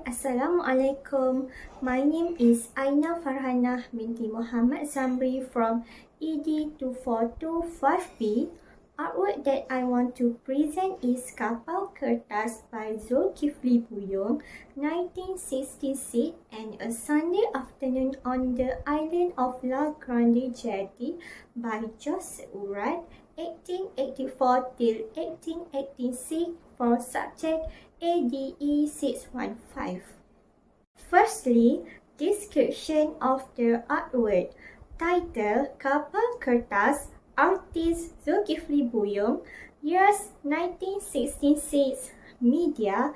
Assalamualaikum. My name is Aina Farhanah binti Muhammad Zamri from ADE615B. Artwork that I want to present is Kapal Kertas by Dzulkifli Buyong, 1966, and A Sunday Afternoon on the Island of Grande, Jatte by Jatte, 1884 till 1886, for subject ADE615. Firstly, description of the artwork. Title: Kapal Kertas, artist Dzulkifli Buyong, years 1966, media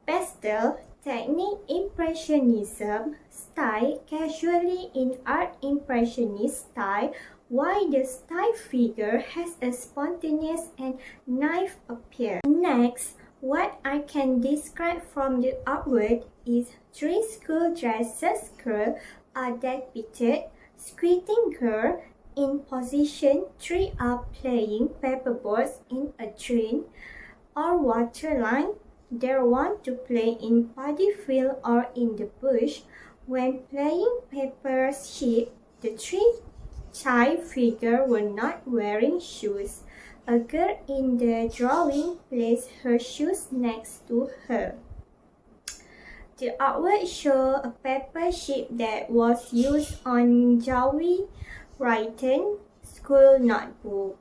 pastel, technique impressionism, style casually in art impressionist style, while the style figure has a spontaneous and naive appearance. Next, what I can describe from the artwork is 3 school dresses girls are depicted. Squinting girl in position 3 are playing paperboards in a drain or water line. They want to play in paddy field or in the bush. When playing paper ship, the 3 child figures were not wearing shoes. A girl in the drawing placed her shoes next to her. The artwork shows a paper sheet that was used on Jawi writing school notebook.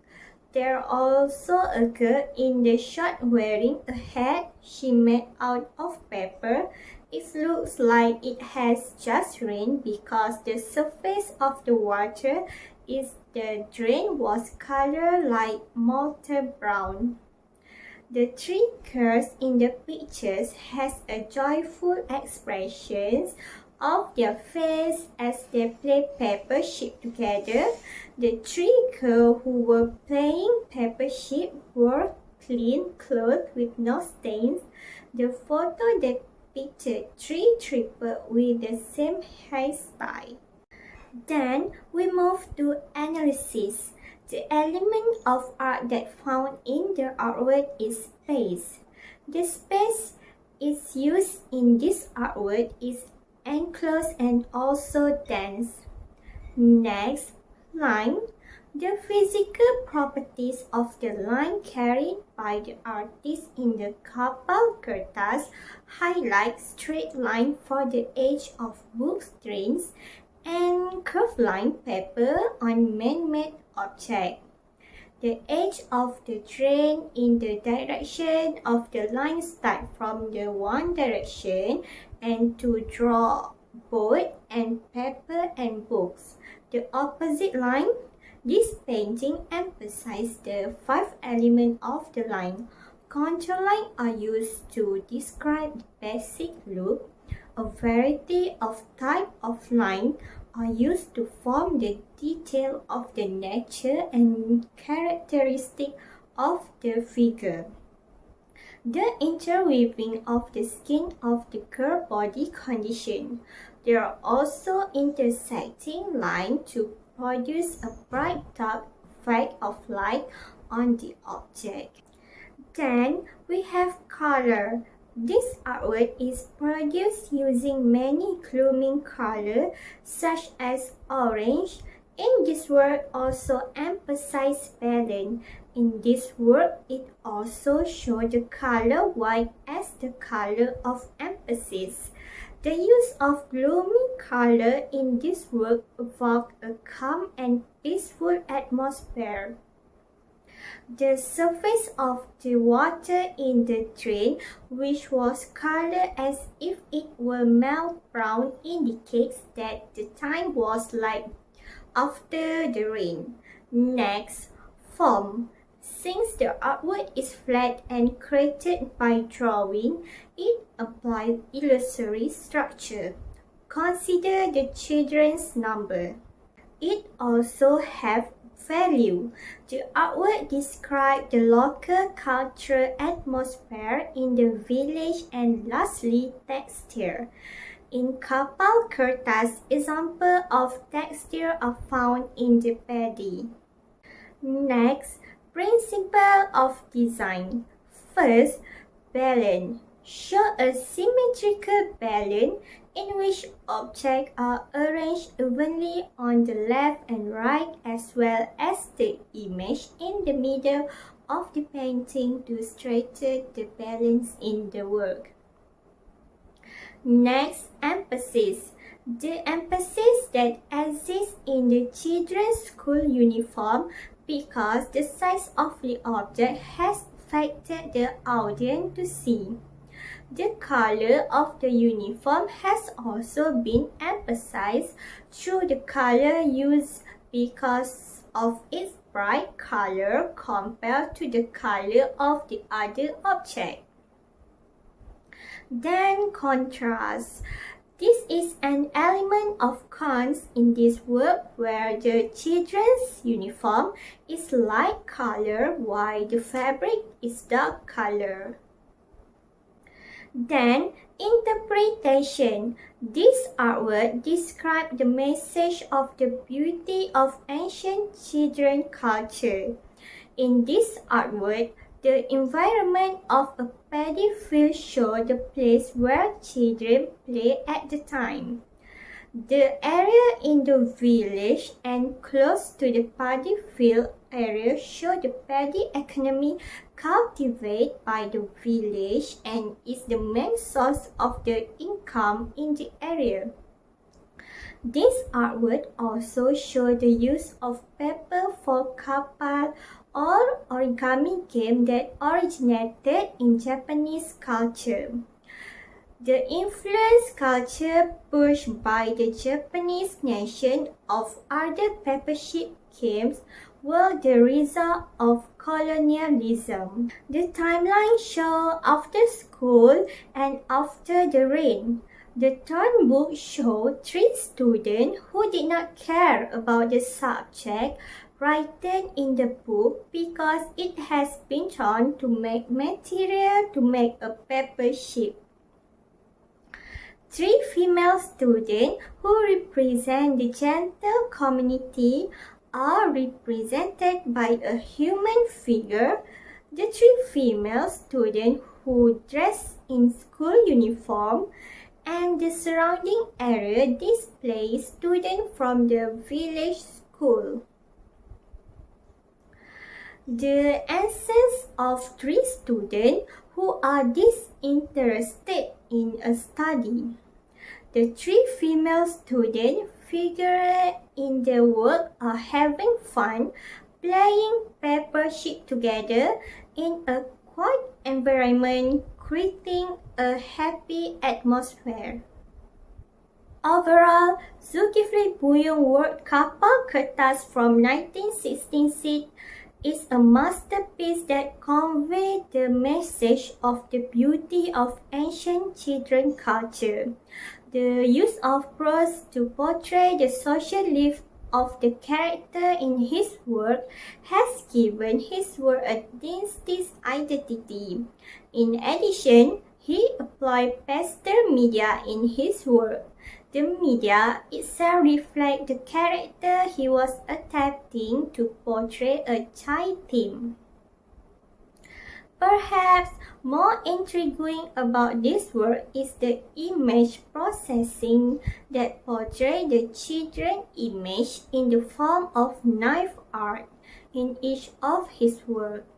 There also a girl in the shot wearing a hat she made out of paper. It looks like it has just rained because the surface of the water is the drain was colored like molten brown. The 3 girls in the pictures has a joyful expressions of their face as they play paper ship together. The 3 girls who were playing paper ship wore clean clothes with no stains. The photo depicted 3 triplets with the same hairstyle. Then we move to analysis. The element of art that found in the artwork is space. The space is used in this artwork is enclosed and also dense. Next, line. The physical properties of the line carried by the artist in the Kapal Kertas highlight straight line for the edge of book strings and curved line paper on man-made object. The edge of the drain in the direction of the line start from the one direction and to draw board and paper and books. The opposite line. This painting emphasizes the 5 elements of the line. Contour lines are used to describe the basic look. A variety of types of lines are used to form the detail of the nature and characteristic of the figure. The interweaving of the skin of the girl body condition. There are also intersecting lines to produce a bright dark effect of light on the object. Then we have color. This artwork is produced using many glooming colors such as orange. In this work also emphasizes balance. In this work it also shows the color white as the color of emphasis. The use of gloomy color in this work evokes a calm and peaceful atmosphere. The surface of the water in the drain, which was colored as if it were melt brown, indicates that the time was like after the rain. Next, form. Since the artwork is flat and created by drawing, it applies illusory structure. Consider the children's number. It also has value. The artwork describes the local cultural atmosphere in the village and lastly, texture. In Kapal Kertas, examples of texture are found in the paddy. Next, principle of design. First, balance. show a symmetrical balance in which objects are arranged evenly on the left and right, as well as the image in the middle of the painting to straighten the balance in the work. Next, emphasis. The emphasis that exists in the children's school uniform because the size of the object has affected the audience to see. The color of the uniform has also been emphasized through the color used because of its bright color compared to the color of the other object. Then contrast. This is an element of cons in this work where the children's uniform is light color while the fabric is dark color. Then, interpretation. This artwork describes the message of the beauty of ancient children culture. In this artwork, the environment of a paddy field shows the place where children play at the time. The area in the village and close to the paddy field area show the paddy economy cultivated by the village and is the main source of the income in the area. This artwork also shows the use of paper for Kapal or origami game that originated in Japanese culture. The influence culture pushed by the Japanese nation of other papership games were the result of colonialism. The timeline shows after school and after the rain. The turn book showed 3 students who did not care about the subject written in the book because it has been torn to make material to make a paper ship. 3 female students who represent the gentle community are represented by a human figure. The 3 female students who dress in school uniform and the surrounding area displays students from the village school. The essence of 3 students who are disinterested in a study. The 3 female students figured in the work are having fun playing paper ship together in a quiet environment, creating a happy atmosphere. Overall, Dzulkifli Buyong work Kapal Kertas from 1966 is a masterpiece that conveys the message of the beauty of ancient children culture. The use of prose to portray the social life of the character in his work has given his work a distinct identity. In addition, he applied pastel media in his work. The media itself reflects the character he was attempting to portray, a child theme. Perhaps more intriguing about this work is the image processing that portrays the children's image in the form of knife art in each of his works.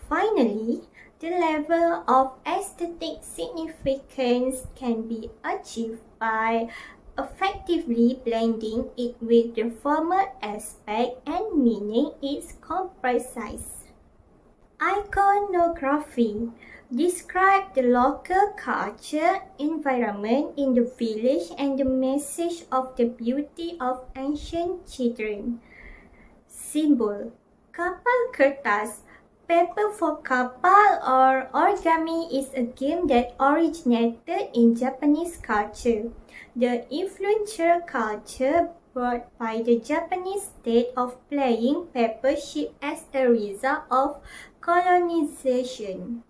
Finally, the level of aesthetic significance can be achieved by effectively blending it with the formal aspect and meaning it comprises. Iconography describes the local culture, environment in the village and the message of the beauty of ancient children. Symbol: Kapal Kertas. Paper for Kapal or origami is a game that originated in Japanese culture. The influential culture brought by the Japanese state of playing paper ship as a result of colonization.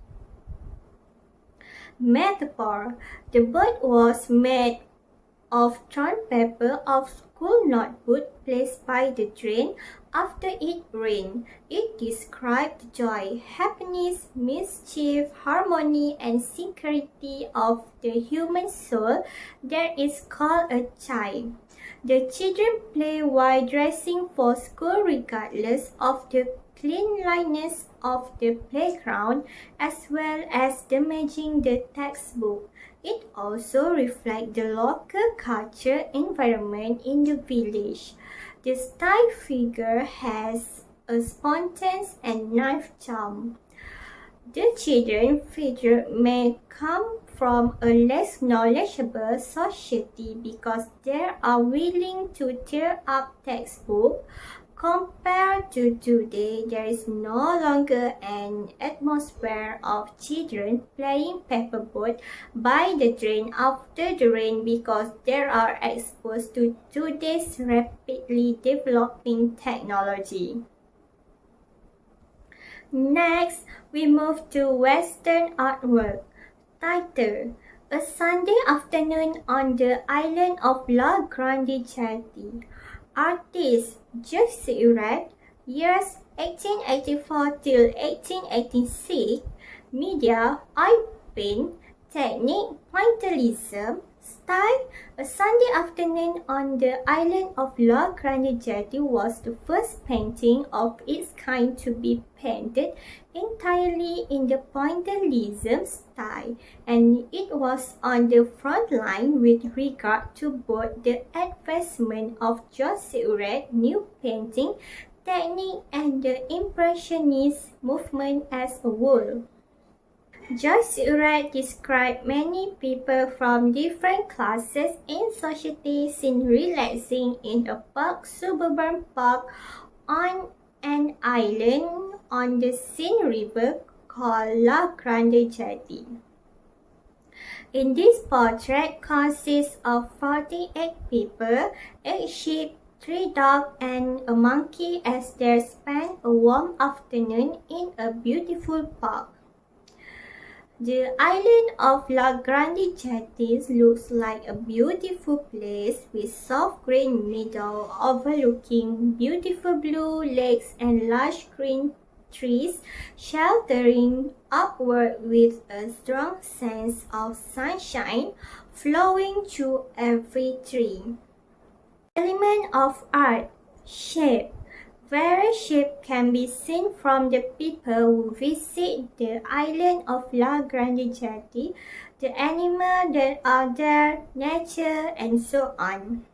Metaphor: the bird was made of torn paper of school notebook placed by the drain after it rained. It described joy, happiness, mischief, harmony, and security of the human soul that is called a child. The children play while dressing for school regardless of the cleanliness of the playground as well as damaging the textbook. It also reflects the local culture environment in the village. The style figure has a spontaneous and knife charm. The children figure may come from a less knowledgeable society because they are willing to tear up textbooks. Compared to today, there is no longer an atmosphere of children playing paperboard by the drain after the rain because they are exposed to today's rapidly developing technology. Next, we move to Western artwork. Title: A Sunday Afternoon on the Island of Grande, Jatte. Artist: Dzulkifli, years 1884 till 1886. Media: oil paint. Technique: pointillism. Style: A Sunday Afternoon on the Island of Grande, Jatte was the first painting of its kind to be painted entirely in the pointillism style, and it was on the front line with regard to both the advancement of Dzulkifli's new painting technique and the Impressionist movement as a whole. Dzulkifli described many people from different classes in society seen relaxing in a suburban park on an island on the Seine River called La Grande Jatte. In this portrait consists of 48 people, 8 sheep, 3 dogs, and a monkey as they spend a warm afternoon in a beautiful park. The island of Grande Jatte looks like a beautiful place with soft green meadow overlooking beautiful blue lakes and large green trees sheltering upward with a strong sense of sunshine flowing through every tree. Element of art: shape. Various shapes can be seen from the people who visit the island of Grande Jatte, the animals that are there, nature, and so on.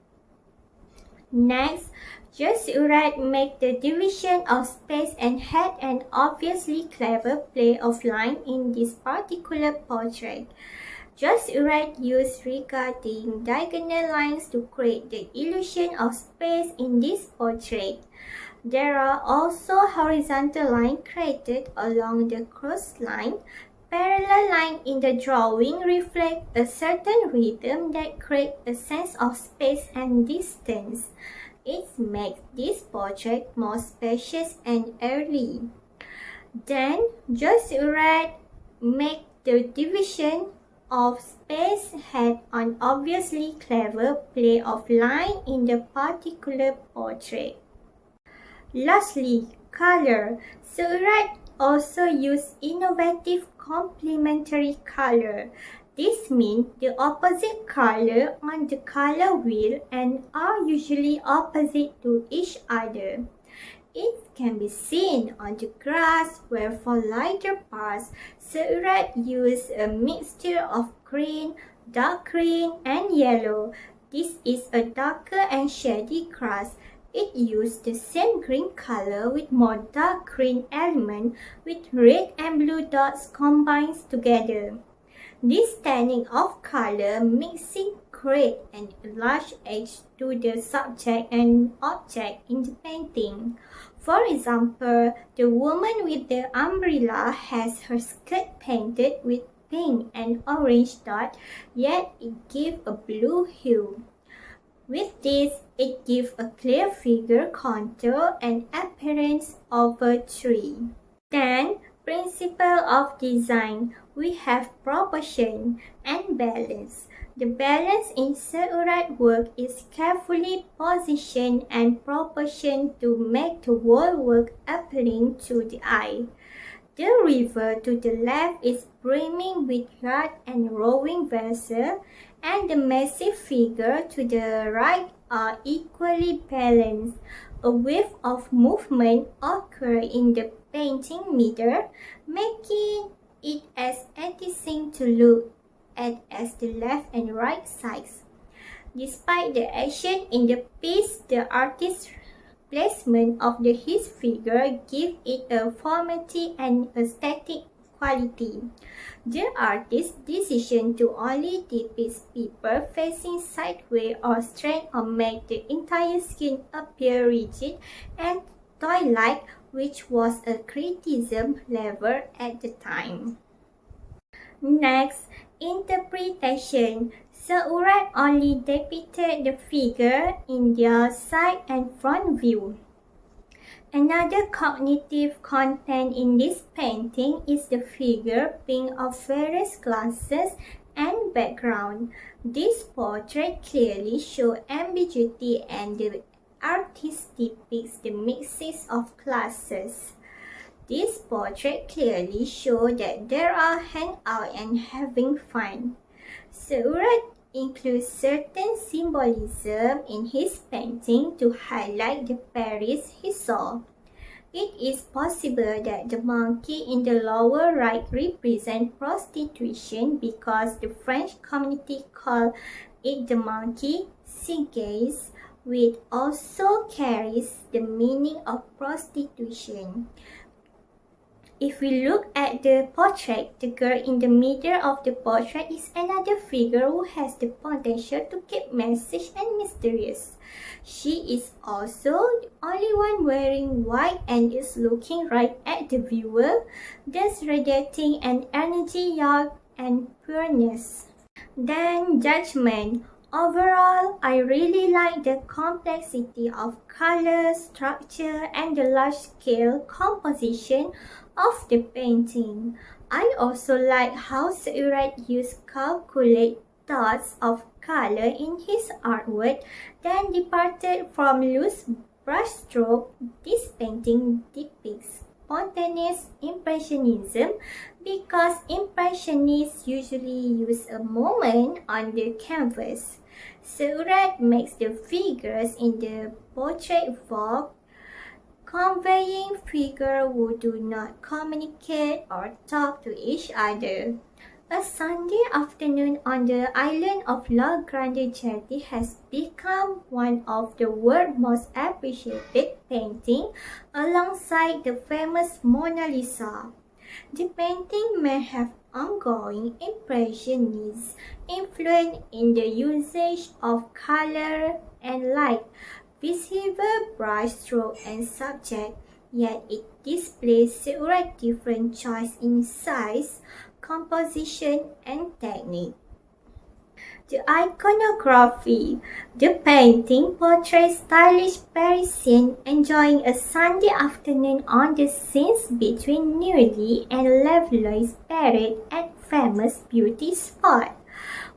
Next, Dzulkifli made the division of space and had an obviously clever play of line in this particular portrait. Dzulkifli used regarding diagonal lines to create the illusion of space in this portrait. There are also horizontal lines created along the coastline. Parallel lines in the drawing reflect a certain rhythm that creates a sense of space and distance. It makes this portrait more spacious and airy. Then, Dzulkifli made the division of space had an obviously clever play of line in the particular portrait. Lastly, color. Dzulkifli also used innovative complementary color. This means the opposite color on the color wheel and are usually opposite to each other. It can be seen on the grass where for lighter parts, Dzulkifli used a mixture of green, dark green, and yellow. This is a darker and shady grass. It used the same green color with more dark green element with red and blue dots combined together. This technique of color mixing creates an enlarged edge to the subject and object in the painting. For example, the woman with the umbrella has her skirt painted with pink and orange dots, yet it gives a blue hue. With this, it gives a clear figure contour and appearance of a tree. Then, principle of design, we have proportion and balance. The balance in Seurat work is carefully positioned and proportioned to make the whole work appealing to the eye. The river to the left is brimming with yacht and rowing vessel, and the massive figure to the right are equally balanced. A wave of movement occurs in the painting middle, making it as enticing to look at as the left and right sides. Despite the action in the piece, the artist's placement of his figure gives it a formality and aesthetic quality. The artist's decision to only depict people facing sideways or straight or make the entire skin appear rigid and toy-like, which was a criticism leveled at the time. Next, interpretation. Seurat only depicted the figure in their side and front view. Another cognitive content in this painting is the figure being of various classes and background. This portrait clearly shows ambiguity, and the artist depicts the mixes of classes. This portrait clearly shows that they are hanging out and having fun. Seurat includes certain symbolism in his painting to highlight the Paris he saw. It is possible that the monkey in the lower right represents prostitution because the French community called it the monkey cigaise, which also carries the meaning of prostitution. If we look at the portrait, the girl in the middle of the portrait is another figure who has the potential to keep message and mysterious. She is also the only one wearing white and is looking right at the viewer, thus radiating an energy, youth, and pureness. Then judgment. Overall, I really like the complexity of color, structure, and the large-scale composition of the painting. I also like how Seurat used calculated thoughts of color in his artwork, then departed from loose brushstroke. This painting depicts spontaneous impressionism because impressionists usually use a moment on the canvas. Seurat makes the figures in the portrait vogue, conveying figures who do not communicate or talk to each other. A Sunday afternoon on the island of Grande Jatte has become one of the world's most appreciated paintings alongside the famous Mona Lisa. The painting may have ongoing impressionist influence in the usage of color and light, visible brushstroke and subject, yet it displays several different choices in size, composition, and technique. The iconography. The painting portrays stylish Parisians enjoying a Sunday afternoon on the scenes between Neuilly and Levallois parade at famous beauty spot.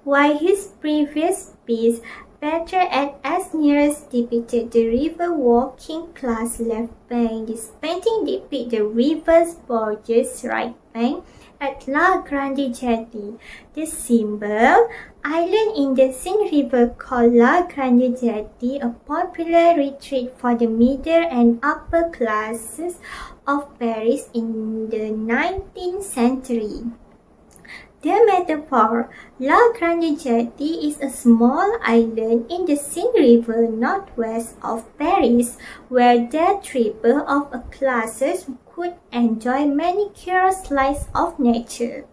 While his previous piece, Petre at Asnières, depicted the river walking class left bank, this painting depicts the river's gorgeous right bank at La Grande Jatte. The symbol island in the Seine River called La Grande Jatte, a popular retreat for the middle and upper classes of Paris in the 19th century. The metaphor. La Grande Jatte is a small island in the Seine River northwest of Paris where the triple of classes could enjoy many curious lights of nature.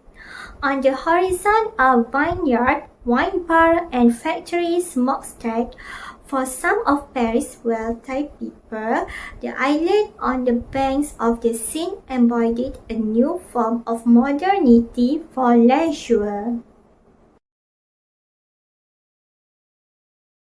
On the horizon are vineyard, wine bar, and factory smokestack. For some of Paris' wealthy people, the island on the banks of the Seine embodied a new form of modernity for leisure.